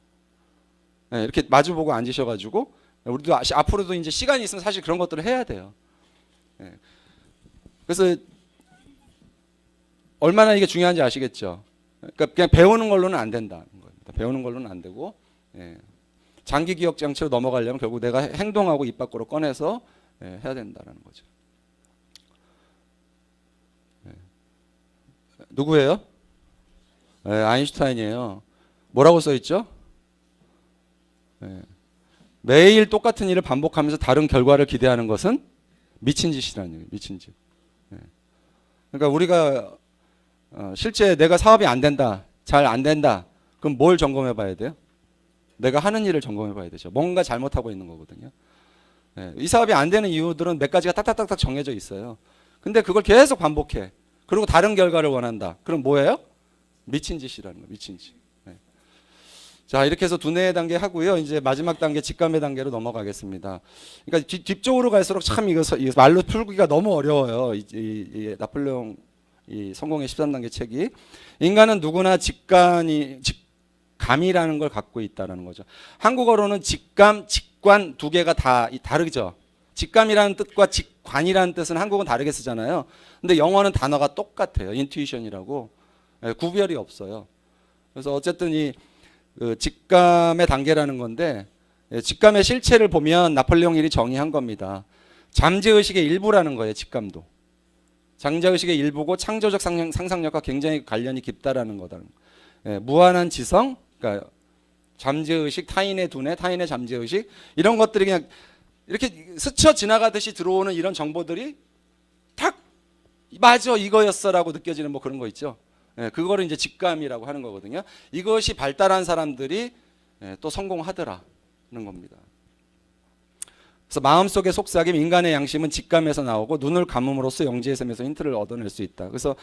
S2: 네, 이렇게 마주보고 앉으셔가지고 우리도 앞으로도 이제 시간이 있으면 사실 그런 것들을 해야 돼요. 네. 그래서 얼마나 이게 중요한지 아시겠죠? 그러니까 그냥 배우는 걸로는 안 된다는 겁니다. 배우는 걸로는 안 되고 장기 기억 장치로 넘어가려면 결국 내가 행동하고 입 밖으로 꺼내서 해야 된다는 거죠. 누구예요? 아인슈타인이에요. 뭐라고 써 있죠? 매일 똑같은 일을 반복하면서 다른 결과를 기대하는 것은 미친 짓이라는 얘기예요. 미친 짓. 그러니까 우리가 실제 내가 사업이 안 된다, 잘 안 된다. 그럼 뭘 점검해 봐야 돼요? 내가 하는 일을 점검해 봐야 되죠. 뭔가 잘못하고 있는 거거든요. 이 사업이 안 되는 이유들은 몇 가지가 딱딱딱딱 정해져 있어요. 근데 그걸 계속 반복해. 그리고 다른 결과를 원한다. 그럼 뭐예요? 미친 짓이라는 거예요. 미친 짓. 자, 이렇게 해서 두뇌의 단계 하고요. 이제 마지막 단계 직감의 단계로 넘어가겠습니다. 그러니까 뒤쪽으로 갈수록 참 이거 말로 풀기가 너무 어려워요. 이 나폴레옹 이 성공의 13단계 책이. 인간은 누구나 직감이라는 걸 갖고 있다는 거죠. 한국어로는 직감, 직관 두 개가 다 다르죠. 직감이라는 뜻과 직관이라는 뜻은 한국은 다르게 쓰잖아요. 근데 영어는 단어가 똑같아요. 인투이션이라고. 구별이 없어요. 그래서 어쨌든 이 직감의 단계라는 건데, 직감의 실체를 보면 나폴레옹 힐이 정의한 겁니다. 잠재의식의 일부라는 거예요. 직감도. 잠재의식의 일부고 창조적 상상력과 굉장히 관련이 깊다라는 거다. 무한한 지성, 그러니까 잠재의식, 타인의 두뇌, 타인의 잠재의식, 이런 것들이 그냥 이렇게 스쳐 지나가듯이 들어오는 이런 정보들이 탁 맞아 이거였어라고 느껴지는 뭐 그런 거 있죠. 그거를 이제 직감이라고 하는 거거든요. 이것이 발달한 사람들이 또 성공하더라는 겁니다. 그래서 마음속의 속삭임, 인간의 양심은 직감에서 나오고 눈을 감음으로써 영지의 셈에서 힌트를 얻어낼 수 있다. 그래서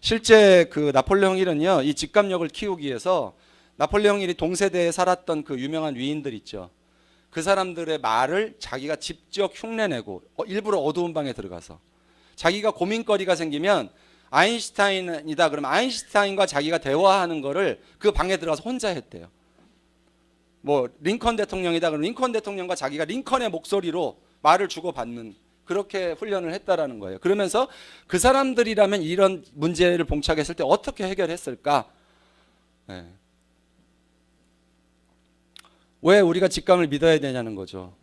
S2: 실제 그 나폴레옹 힐은요, 이 직감력을 키우기 위해서 나폴레옹 힐이 동세대에 살았던 그 유명한 위인들 있죠. 그 사람들의 말을 자기가 직접 흉내내고 일부러 어두운 방에 들어가서 자기가 고민거리가 생기면 아인슈타인이다 그러면 아인슈타인과 자기가 대화하는 거를 그 방에 들어가서 혼자 했대요. 뭐 링컨 대통령이다 그러면 링컨 대통령과 자기가 링컨의 목소리로 말을 주고받는 그렇게 훈련을 했다라는 거예요. 그러면서 그 사람들이라면 이런 문제를 봉착했을 때 어떻게 해결했을까? 왜 우리가 직감을 믿어야 되냐는 거죠.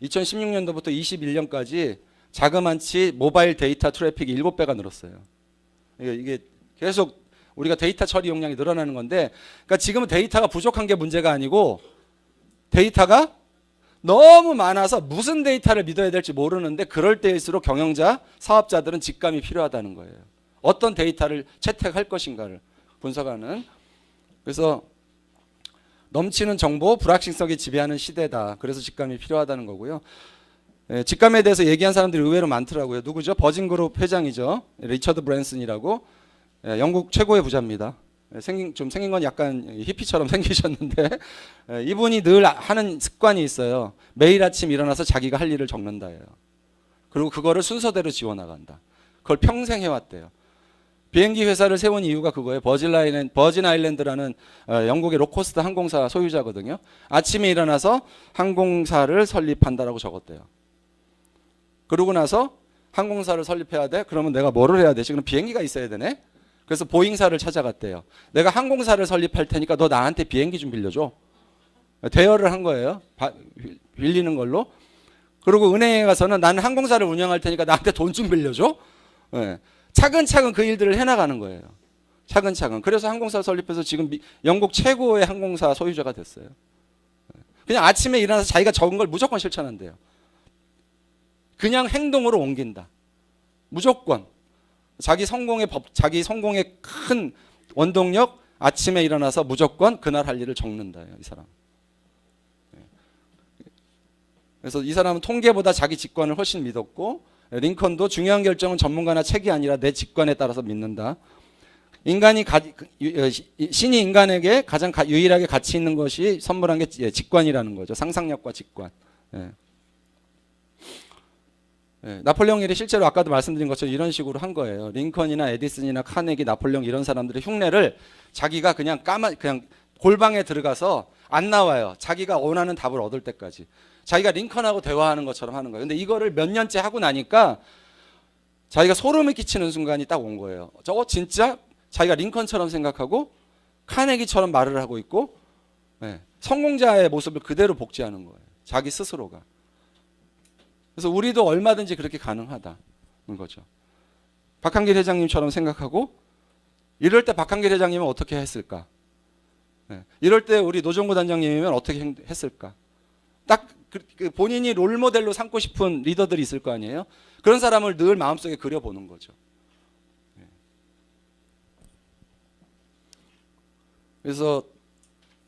S2: 2016년도부터 21년까지 자그만치 모바일 데이터 트래픽이 7배가 늘었어요. 이게 계속 우리가 데이터 처리 용량이 늘어나는 건데, 그러니까 지금은 데이터가 부족한 게 문제가 아니고 데이터가 너무 많아서 무슨 데이터를 믿어야 될지 모르는데 그럴 때일수록 경영자, 사업자들은 직감이 필요하다는 거예요. 어떤 데이터를 채택할 것인가를 분석하는. 그래서 넘치는 정보, 불확실성이 지배하는 시대다. 그래서 직감이 필요하다는 거고요. 직감에 대해서 얘기한 사람들이 의외로 많더라고요. 누구죠? 버진그룹 회장이죠. 리처드 브랜슨이라고. 영국 최고의 부자입니다. 생긴 건 약간 히피처럼 생기셨는데 이분이 늘 하는 습관이 있어요. 매일 아침 일어나서 자기가 할 일을 적는다예요. 그리고 그거를 순서대로 지워나간다. 그걸 평생 해왔대요. 비행기 회사를 세운 이유가 그거예요. 버진 아일랜드라는 영국의 로코스트 항공사 소유자거든요. 아침에 일어나서 항공사를 설립한다라고 적었대요. 그러고 나서 항공사를 설립해야 돼? 그러면 내가 뭐를 해야 되지? 그럼 비행기가 있어야 되네? 그래서 보잉사를 찾아갔대요. 내가 항공사를 설립할 테니까 너 나한테 비행기 좀 빌려줘. 대여를 한 거예요. 빌리는 걸로. 그리고 은행에 가서는 나는 항공사를 운영할 테니까 나한테 돈 좀 빌려줘. 차근차근 그 일들을 해나가는 거예요. 차근차근. 그래서 항공사 설립해서 지금 영국 최고의 항공사 소유자가 됐어요. 그냥 아침에 일어나서 자기가 적은 걸 무조건 실천한대요. 그냥 행동으로 옮긴다. 무조건. 자기 성공의 큰 원동력, 아침에 일어나서 무조건 그날 할 일을 적는다. 이 사람. 그래서 이 사람은 통계보다 자기 직관을 훨씬 믿었고, 링컨도 중요한 결정은 전문가나 책이 아니라 내 직관에 따라서 믿는다. 신이 인간에게 가장 유일하게 가치 있는 것이 선물한 게 직관이라는 거죠. 상상력과 직관. 나폴레옹 힐이 실제로 아까도 말씀드린 것처럼 이런 식으로 한 거예요. 링컨이나 에디슨이나 카네기, 나폴레옹 이런 사람들의 흉내를 자기가 그냥 골방에 들어가서 안 나와요. 자기가 원하는 답을 얻을 때까지. 자기가 링컨하고 대화하는 것처럼 하는 거예요. 근데 이거를 몇 년째 하고 나니까 자기가 소름이 끼치는 순간이 딱 온 거예요. 진짜 자기가 링컨처럼 생각하고 카네기처럼 말을 하고 있고 성공자의 모습을 그대로 복제하는 거예요. 자기 스스로가. 그래서 우리도 얼마든지 그렇게 가능하다는 거죠. 박한길 회장님처럼 생각하고 이럴 때 박한길 회장님은 어떻게 했을까? 이럴 때 우리 노정구 단장님이면 어떻게 했을까? 딱 본인이 롤모델로 삼고 싶은 리더들이 있을 거 아니에요? 그런 사람을 늘 마음속에 그려보는 거죠. 그래서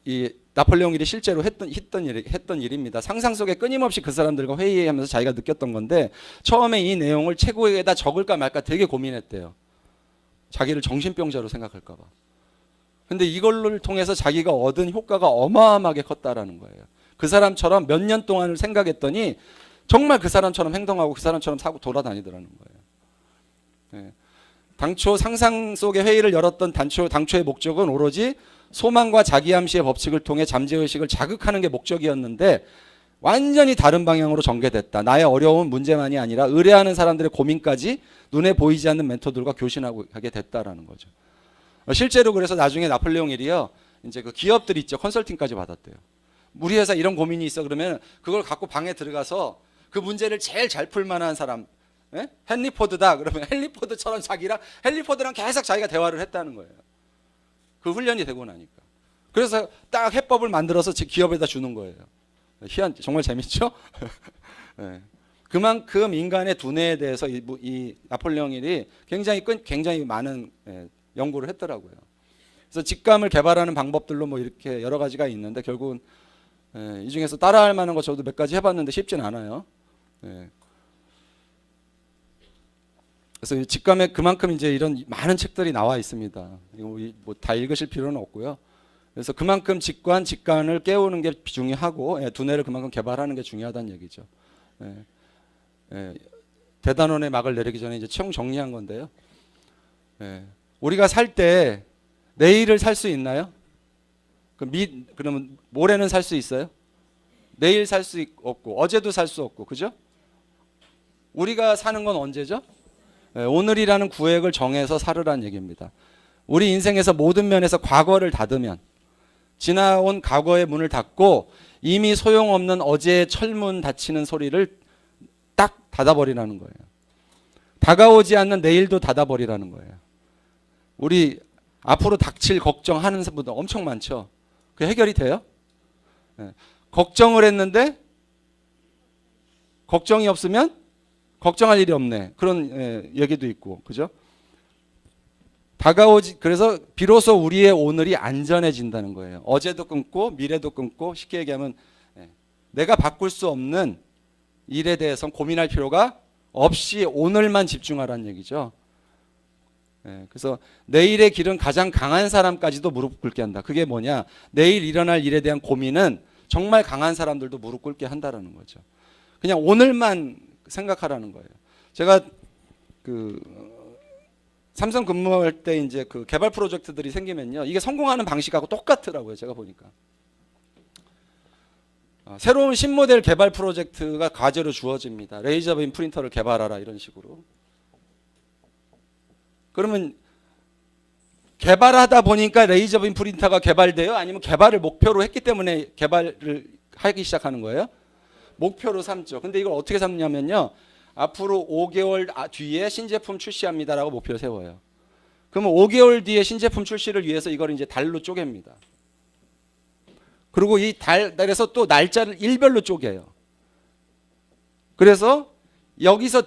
S2: 이 나폴레옹 힐이 실제로 했던 일입니다. 상상 속에 끊임없이 그 사람들과 회의하면서 자기가 느꼈던 건데 처음에 이 내용을 최고에다 적을까 말까 되게 고민했대요. 자기를 정신병자로 생각할까 봐. 근데 이걸로 통해서 자기가 얻은 효과가 어마어마하게 컸다라는 거예요. 그 사람처럼 몇 년 동안을 생각했더니 정말 그 사람처럼 행동하고 그 사람처럼 사고 돌아다니더라는 거예요. 당초 상상 속의 회의를 열었던 당초의 목적은 오로지 소망과 자기암시의 법칙을 통해 잠재의식을 자극하는 게 목적이었는데 완전히 다른 방향으로 전개됐다. 나의 어려운 문제만이 아니라 의뢰하는 사람들의 고민까지 눈에 보이지 않는 멘토들과 교신하게 됐다라는 거죠. 실제로 그래서 나중에 나폴레옹 힐이요, 이제 그 기업들 있죠, 컨설팅까지 받았대요. 우리 회사 이런 고민이 있어 그러면 그걸 갖고 방에 들어가서 그 문제를 제일 잘 풀 만한 사람, 예? 헨리 포드다 그러면 헨리 포드처럼 헨리 포드랑 계속 자기가 대화를 했다는 거예요. 그 훈련이 되고 나니까. 그래서 딱 해법을 만들어서 기업에다 주는 거예요. 정말 재밌죠? 네. 그만큼 인간의 두뇌에 대해서 이 나폴레옹 힐이 굉장히 많은 연구를 했더라고요. 그래서 직감을 개발하는 방법들로 뭐 이렇게 여러 가지가 있는데 결국은 이 중에서 따라할 만한 거 저도 몇 가지 해봤는데 쉽진 않아요. 그래서 직감에 그만큼 이제 이런 많은 책들이 나와 있습니다. 이거 뭐 다 읽으실 필요는 없고요. 그래서 그만큼 직관을 깨우는 게 중요하고 두뇌를 그만큼 개발하는 게 중요하다는 얘기죠. 대단원의 막을 내리기 전에 이제 총 정리한 건데요. 우리가 살 때 내일을 살 수 있나요? 그러면 모레는 살 수 있어요? 내일 살 수 없고 어제도 살 수 없고, 그죠? 우리가 사는 건 언제죠? 오늘이라는 구획을 정해서 살으라는 얘기입니다. 우리 인생에서 모든 면에서 과거를 닫으면, 지나온 과거의 문을 닫고 이미 소용없는 어제의 철문 닫히는 소리를 딱 닫아버리라는 거예요. 다가오지 않는 내일도 닫아버리라는 거예요. 우리 앞으로 닥칠 걱정하는 분들 엄청 많죠. 그 해결이 돼요? 걱정을 했는데 걱정이 없으면 걱정할 일이 없네. 그런 얘기도 있고, 그죠? 그래서 비로소 우리의 오늘이 안전해진다는 거예요. 어제도 끊고 미래도 끊고, 쉽게 얘기하면 내가 바꿀 수 없는 일에 대해서 고민할 필요가 없이 오늘만 집중하라는 얘기죠. 그래서 내일의 길은 가장 강한 사람까지도 무릎 꿇게 한다. 그게 뭐냐? 내일 일어날 일에 대한 고민은 정말 강한 사람들도 무릎 꿇게 한다라는 거죠. 그냥 오늘만 생각하라는 거예요. 제가 삼성 근무할 때 이제 그 개발 프로젝트들이 생기면요, 이게 성공하는 방식하고 똑같더라고요. 제가 보니까 새로운 신모델 개발 프로젝트가 과제로 주어집니다. 레이저빔 프린터를 개발하라, 이런 식으로. 그러면 개발하다 보니까 레이저빔 프린터가 개발돼요? 아니면 개발을 목표로 했기 때문에 개발을 하기 시작하는 거예요? 목표로 삼죠. 근데 이걸 어떻게 삼냐면요, 앞으로 5개월 뒤에 신제품 출시합니다라고 목표를 세워요. 그러면 5개월 뒤에 신제품 출시를 위해서 이걸 이제 달로 쪼갭니다. 그리고 이 달에서 또 날짜를 일별로 쪼개요. 그래서 여기서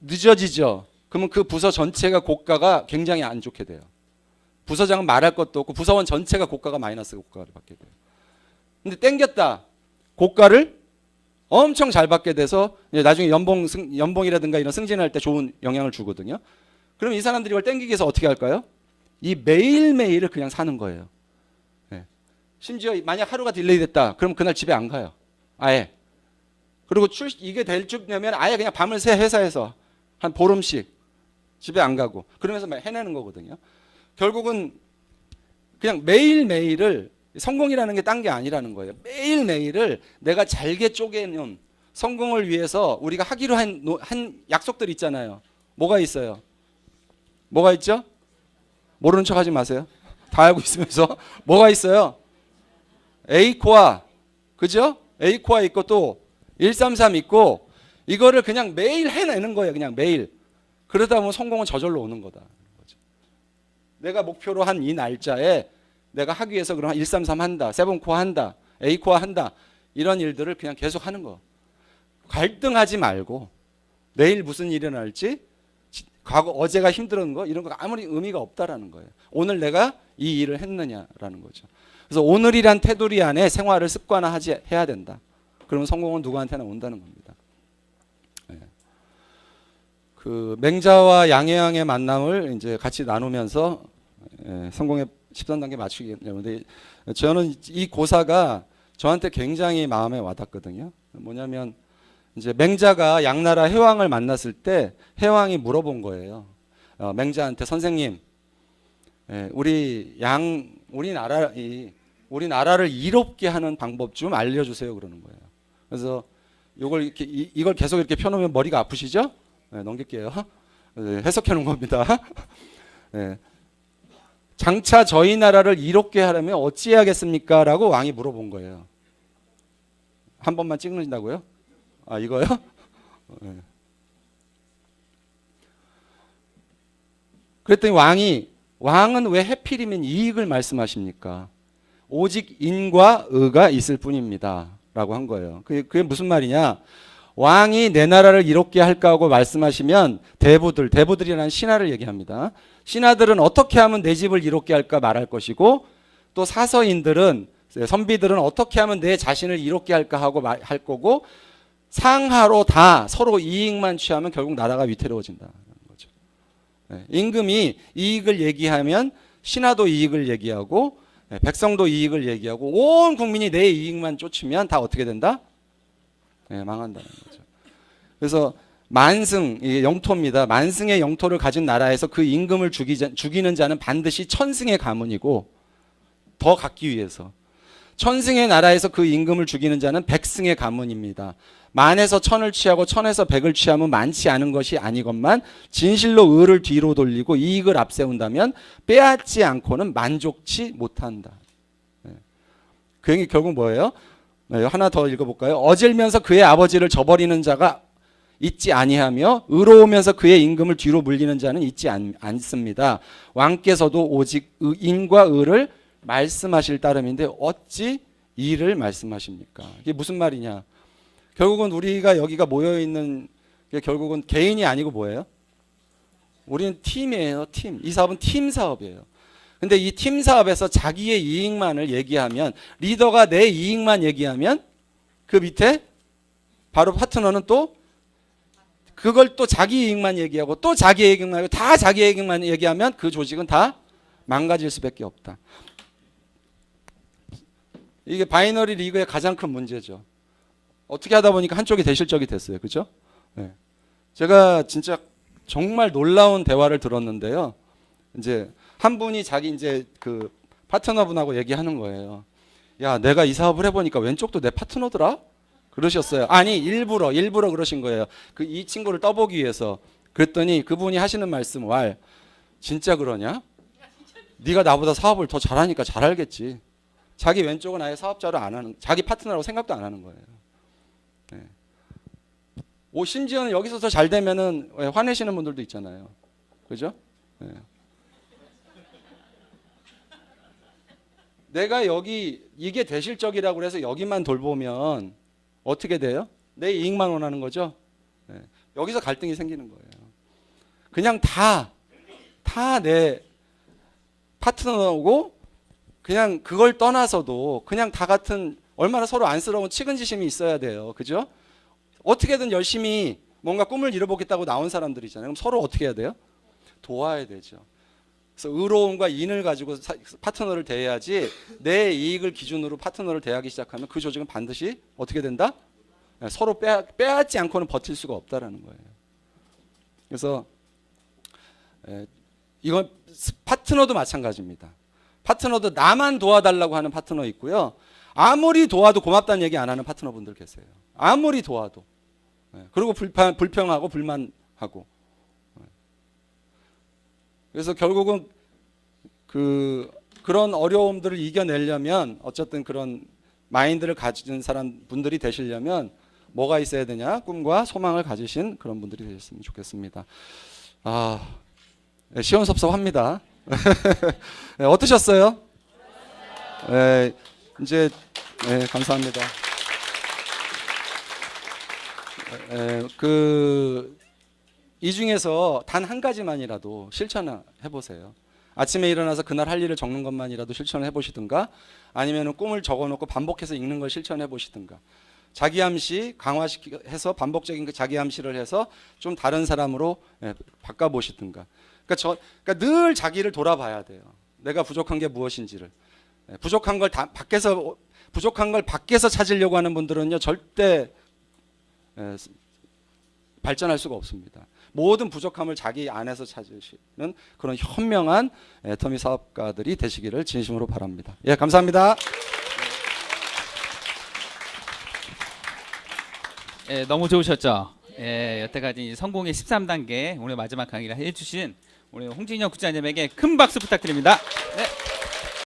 S2: 늦어지죠. 그러면 그 부서 전체가 고가가 굉장히 안 좋게 돼요. 부서장은 말할 것도 없고 부서원 전체가 고가가 마이너스 고가를 받게 돼요. 근데 땡겼다. 고가를 엄청 잘 받게 돼서 나중에 연봉이라든가 이런 승진할 때 좋은 영향을 주거든요. 그럼 이 사람들이 이걸 땡기기 위해서 어떻게 할까요? 이 매일매일을 그냥 사는 거예요. 심지어 만약 하루가 딜레이 됐다. 그럼 그날 집에 안 가요. 아예. 그리고 이게 될 쯤되면 아예 그냥 밤을 새 회사에서 한 보름씩 집에 안 가고 그러면서 막 해내는 거거든요. 결국은 그냥 매일매일을, 성공이라는 게 딴 게 아니라는 거예요. 매일매일을 내가 잘게 쪼개는 성공을 위해서 우리가 하기로 한 약속들 있잖아요. 뭐가 있어요? 뭐가 있죠? 모르는 척 하지 마세요. 다 알고 있으면서. 뭐가 있어요? A코아, 그죠? A코아 있고 또 133 있고, 이거를 그냥 매일 해내는 거예요. 그냥 매일. 그러다 보면 성공은 저절로 오는 거다. 내가 목표로 한 이 날짜에 내가 하기 위해서 그럼 133 한다, 7코어 한다, A코어 한다, 이런 일들을 그냥 계속 하는 거. 갈등하지 말고 내일 무슨 일이 날지, 과거 어제가 힘들었던 거, 이런 거 아무리 의미가 없다라는 거예요. 오늘 내가 이 일을 했느냐라는 거죠. 그래서 오늘이란 테두리 안에 생활을 습관화해야 된다. 그러면 성공은 누구한테나 온다는 겁니다. 그 맹자와 양해양의 만남을 이제 같이 나누면서 성공의 13단계 맞추기 때문에, 저는 이 고사가 저한테 굉장히 마음에 와닿거든요. 뭐냐면 이제 맹자가 양나라 해왕을 만났을 때 해왕이 물어본 거예요. 맹자한테, 선생님, 우리나라를 이롭게 하는 방법 좀 알려주세요, 그러는 거예요. 그래서 요걸 이렇게 이걸 계속 이렇게 펴놓으면 머리가 아프시죠? 네, 넘길게요. 네, 해석해 놓은 겁니다. 네. 장차 저희 나라를 이롭게 하려면 어찌해야겠습니까? 라고 왕이 물어본 거예요. 한 번만 찍는다고요? 아, 이거요? 네. 그랬더니 왕은 왜 해필이면 이익을 말씀하십니까? 오직 인과 의가 있을 뿐입니다. 라고 한 거예요. 그게 무슨 말이냐? 왕이 내 나라를 이롭게 할까 하고 말씀하시면 대부들이라는 신하를 얘기합니다. 신하들은 어떻게 하면 내 집을 이롭게 할까 말할 것이고, 또 사서인들은, 선비들은 어떻게 하면 내 자신을 이롭게 할까 하고 할 거고, 상하로 다 서로 이익만 취하면 결국 나라가 위태로워진다는 거죠. 임금이 이익을 얘기하면 신하도 이익을 얘기하고, 백성도 이익을 얘기하고, 온 국민이 내 이익만 쫓으면 다 어떻게 된다? 망한다는 거죠. 그래서 만승, 이게 영토입니다. 만승의 영토를 가진 나라에서 그 임금을 죽이는 자는 반드시 천승의 가문이고, 더 갖기 위해서 천승의 나라에서 그 임금을 죽이는 자는 백승의 가문입니다. 만에서 천을 취하고 천에서 백을 취하면 많지 않은 것이 아니건만 진실로 의를 뒤로 돌리고 이익을 앞세운다면 빼앗지 않고는 만족치 못한다. 그 얘기 결국 뭐예요? 하나 더 읽어볼까요? 어질면서 그의 아버지를 저버리는 자가 있지 아니하며 의로우면서 그의 임금을 뒤로 물리는 자는 있지 않습니다. 왕께서도 오직 인과 의를 말씀하실 따름인데 어찌 이를 말씀하십니까? 이게 무슨 말이냐? 결국은 우리가 여기가 모여있는 게 결국은 개인이 아니고 뭐예요? 우리는 팀이에요. 팀. 이 사업은 팀 사업이에요. 근데 이 팀 사업에서 자기의 이익만을 얘기하면, 리더가 내 이익만 얘기하면 그 밑에 바로 파트너는 또 그걸 또 자기 이익만 얘기하고 또 자기 이익만 하고 다 자기 이익만 얘기하면 그 조직은 다 망가질 수밖에 없다. 이게 바이너리 리그의 가장 큰 문제죠. 어떻게 하다 보니까 한쪽이 대실적이 됐어요. 그죠? 네. 제가 진짜 정말 놀라운 대화를 들었는데요. 이제 한 분이 자기 이제 그 파트너분하고 얘기하는 거예요. 야, 내가 이 사업을 해보니까 왼쪽도 내 파트너더라? 그러셨어요. 아니, 일부러 그러신 거예요. 이 친구를 떠보기 위해서. 그랬더니 그분이 하시는 말씀, 진짜 그러냐? 네가 나보다 사업을 더 잘하니까 잘 알겠지. 자기 왼쪽은 아예 사업자로 안 하는, 자기 파트너라고 생각도 안 하는 거예요. 네. 심지어는 여기서 더 잘 되면은 화내시는 분들도 있잖아요. 그죠? 네. 내가 여기 이게 대실적이라고 해서 여기만 돌보면 어떻게 돼요? 내 이익만 원하는 거죠. 네. 여기서 갈등이 생기는 거예요. 그냥 다 내 파트너고 그냥 그걸 떠나서도 그냥 다 같은 얼마나 서로 안쓰러운 측은지심이 있어야 돼요. 그죠? 어떻게든 열심히 뭔가 꿈을 이뤄보겠다고 나온 사람들이잖아요. 그럼 서로 어떻게 해야 돼요? 도와야 되죠. 그래서 의로움과 인을 가지고 파트너를 대해야지 내 이익을 기준으로 파트너를 대하기 시작하면 그 조직은 반드시 어떻게 된다? 서로 빼앗지 않고는 버틸 수가 없다라는 거예요. 그래서 이건 파트너도 마찬가지입니다. 파트너도 나만 도와달라고 하는 파트너 있고요. 아무리 도와도 고맙다는 얘기 안 하는 파트너분들 계세요. 아무리 도와도. 그리고 불평하고 불만하고. 그래서 결국은 그런 어려움들을 이겨내려면 어쨌든 그런 마인드를 가진 분들이 되시려면 뭐가 있어야 되냐? 꿈과 소망을 가지신 그런 분들이 되셨으면 좋겠습니다. 시원섭섭합니다. 어떠셨어요? 이제 감사합니다. 이 중에서 단 한 가지만이라도 실천해 보세요. 아침에 일어나서 그날 할 일을 적는 것만이라도 실천해 보시든가, 아니면 꿈을 적어놓고 반복해서 읽는 걸 실천해 보시든가, 자기 암시 강화해서 반복적인 자기 암시를 해서 좀 다른 사람으로 바꿔 보시든가. 그러니까 늘 자기를 돌아봐야 돼요. 내가 부족한 게 무엇인지를. 부족한 걸 밖에서 찾으려고 하는 분들은요 절대 발전할 수가 없습니다. 모든 부족함을 자기 안에서 찾으시는 그런 현명한 애터미 사업가들이 되시기를 진심으로 바랍니다. 예, 감사합니다.
S1: 예, 너무 좋으셨죠? 예, 여태까지 성공의 13단계 오늘 마지막 강의를 해주신 우리 홍진영 국장님에게 큰 박수 부탁드립니다. 네.